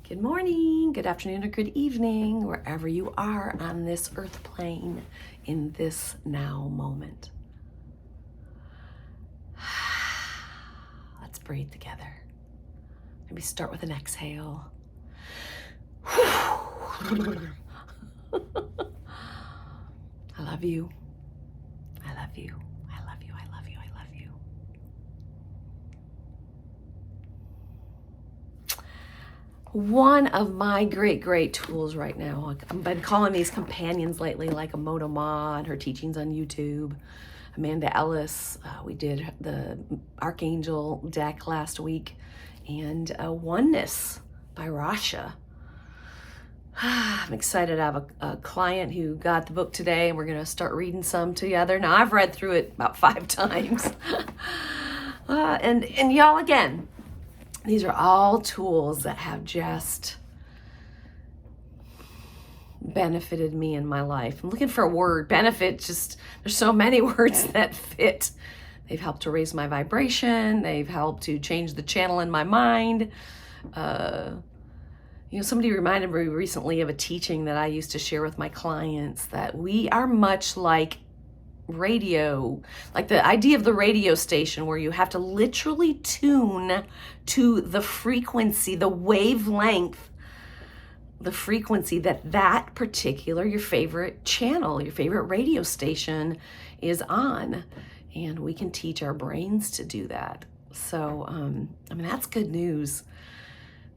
Good morning, good afternoon, or good evening, wherever you are on this earth plane in this now moment. Let's breathe together. Maybe start with an exhale. I love you. I love you. I love you. I love you. I love you. One of my great tools right now, I've been calling these companions lately, like Emoto Ma and her teachings on YouTube, Amanda Ellis. We did the Archangel deck last week, and Oneness by Rasha. I'm excited to have a client who got the book today, and we're going to start reading some together. Now, I've read through it about 5 times. And y'all, again, these are all tools that have just benefited me in my life. I'm looking for a word. Benefit, just, there's so many words that fit. They've helped to raise my vibration. They've helped to change the channel in my mind. Somebody reminded me recently of a teaching that I used to share with my clients, that we are much like radio, like the idea of the radio station, where you have to literally tune to the frequency, the wavelength, the frequency that particular, your favorite channel, your favorite radio station is on. And we can teach our brains to do that. So, that's good news.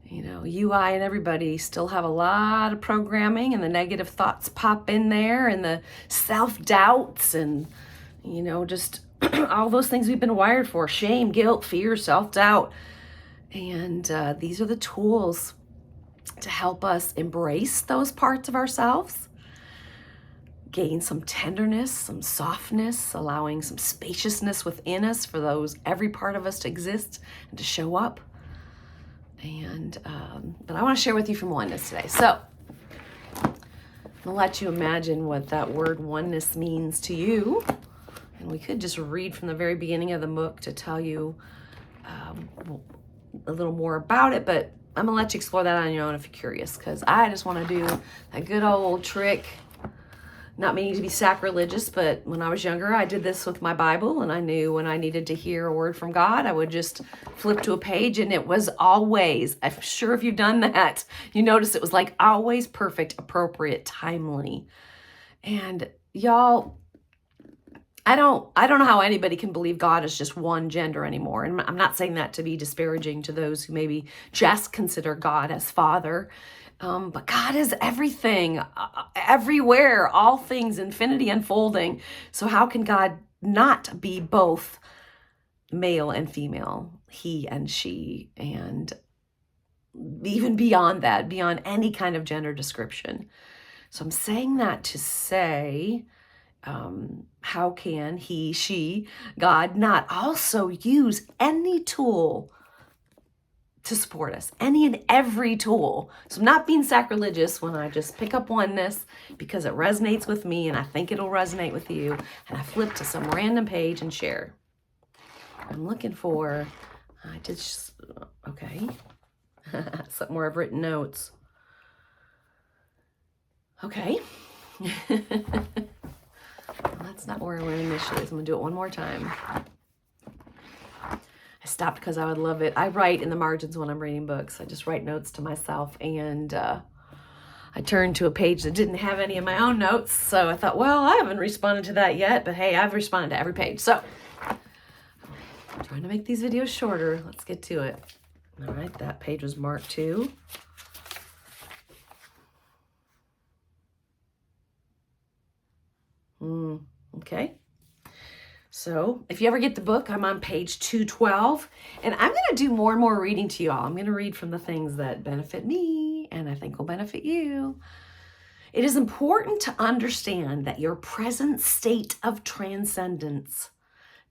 You, I, and everybody still have a lot of programming, and the negative thoughts pop in there, and the self-doubts, and, just all those things we've been wired for: shame, guilt, fear, self-doubt. And these are the tools to help us embrace those parts of ourselves, gain some tenderness, some softness, allowing some spaciousness within us for every part of us to exist and to show up. And but I want to share with you from Oneness today. So I'll let you imagine what that word oneness means to you. And we could just read from the very beginning of the book to tell you a little more about it, but I'm gonna let you explore that on your own if you're curious, because I just want to do that good old trick. Not meaning to be sacrilegious, but when I was younger, I did this with my Bible, and I knew when I needed to hear a word from God, I would just flip to a page, and it was always, I'm sure if you've done that, you notice it was like always perfect, appropriate, timely. And y'all, I don't know how anybody can believe God is just one gender anymore. And I'm not saying that to be disparaging to those who maybe just consider God as Father. But God is everything, everywhere, all things, infinity unfolding. So how can God not be both male and female, he and she, and even beyond that, beyond any kind of gender description? So I'm saying that to say, how can he, she, God not also use any tool to support us, any and every tool? So I'm not being sacrilegious when I just pick up Oneness because it resonates with me and I think it'll resonate with you, and I flip to some random page and share. I'm looking for, okay, something where I've written notes. Okay. That's not where I went initially, so I'm gonna do it one more time. I stopped because I would love it. I write in the margins when I'm reading books. I just write notes to myself, and I turned to a page that didn't have any of my own notes, so I thought, well, I haven't responded to that yet, but hey, I've responded to every page. So I'm trying to make these videos shorter. Let's get to it. All right, that page was marked 2. Okay. So if you ever get the book, I'm on page 212, and I'm going to do more and more reading to you all. I'm going to read from the things that benefit me and I think will benefit you. It is important to understand that your present state of transcendence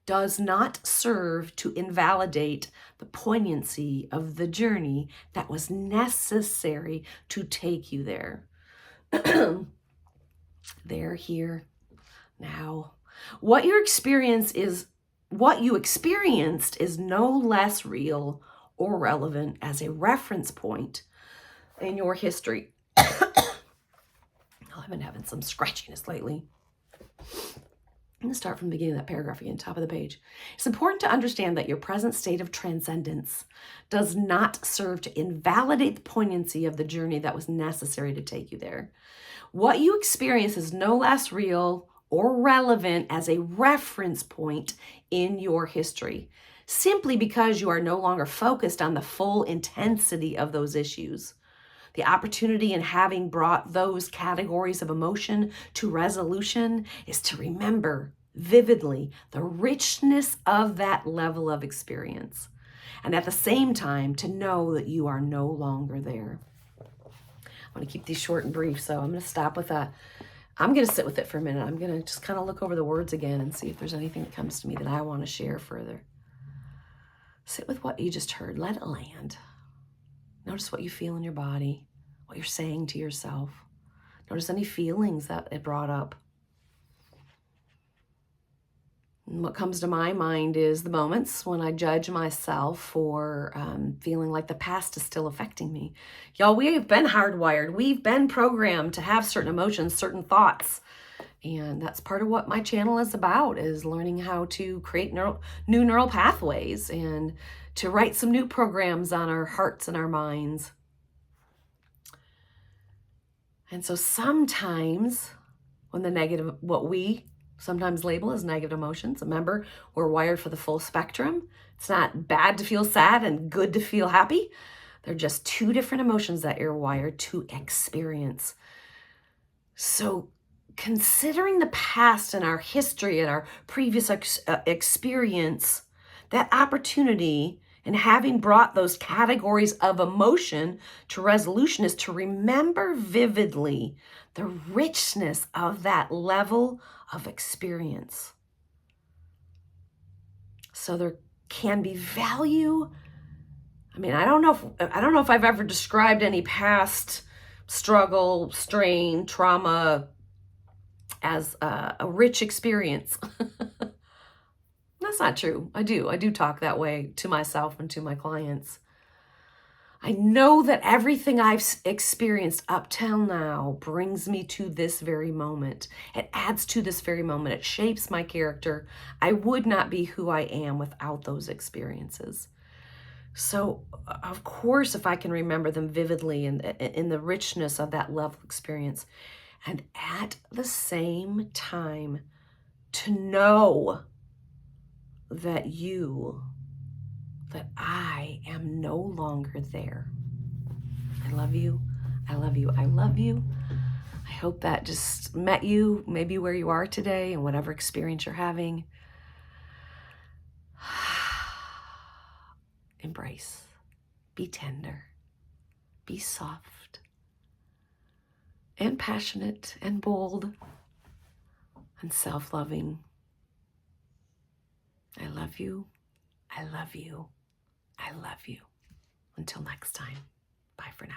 does not serve to invalidate the poignancy of the journey that was necessary to take you there. There, here, now. What you experienced is no less real or relevant as a reference point in your history. I've been having some scratchiness lately. I'm going to start from the beginning of that paragraph again, top of the page. It's important to understand that your present state of transcendence does not serve to invalidate the poignancy of the journey that was necessary to take you there. What you experience is no less real or relevant as a reference point in your history, simply because you are no longer focused on the full intensity of those issues. The opportunity in having brought those categories of emotion to resolution is to remember vividly the richness of that level of experience, and at the same time to know that you are no longer there. I want to keep these short and brief, so I'm going to stop with that. I'm going to sit with it for a minute. I'm going to just kind of look over the words again and see if there's anything that comes to me that I want to share further. Sit with what you just heard. Let it land. Notice what you feel in your body, what you're saying to yourself. Notice any feelings that it brought up. And what comes to my mind is the moments when I judge myself for feeling like the past is still affecting me. Y'all, we have been hardwired. We've been programmed to have certain emotions, certain thoughts. And that's part of what my channel is about, is learning how to create new neural pathways and to write some new programs on our hearts and our minds. And so sometimes when the negative, what we sometimes label as negative emotions, remember, we're wired for the full spectrum. It's not bad to feel sad and good to feel happy. They're just two different emotions that you're wired to experience. So considering the past and our history and our previous experience, that opportunity and having brought those categories of emotion to resolution is to remember vividly the richness of that level of experience. So there can be value. I mean, I don't know if I've ever described any past struggle, strain, trauma as a rich experience. That's not true. I do talk that way to myself and to my clients. I know that everything I've experienced up till now brings me to this very moment. It adds to this very moment. It shapes my character. I would not be who I am without those experiences. So, of course, if I can remember them vividly in the richness of that level of experience, and at the same time to know that I am no longer there. I love you. I love you. I love you. I hope that just met you, maybe where you are today and whatever experience you're having. Embrace. Be tender. Be soft. And passionate and bold and self-loving. I love you. I love you. I love you. Until next time. Bye for now.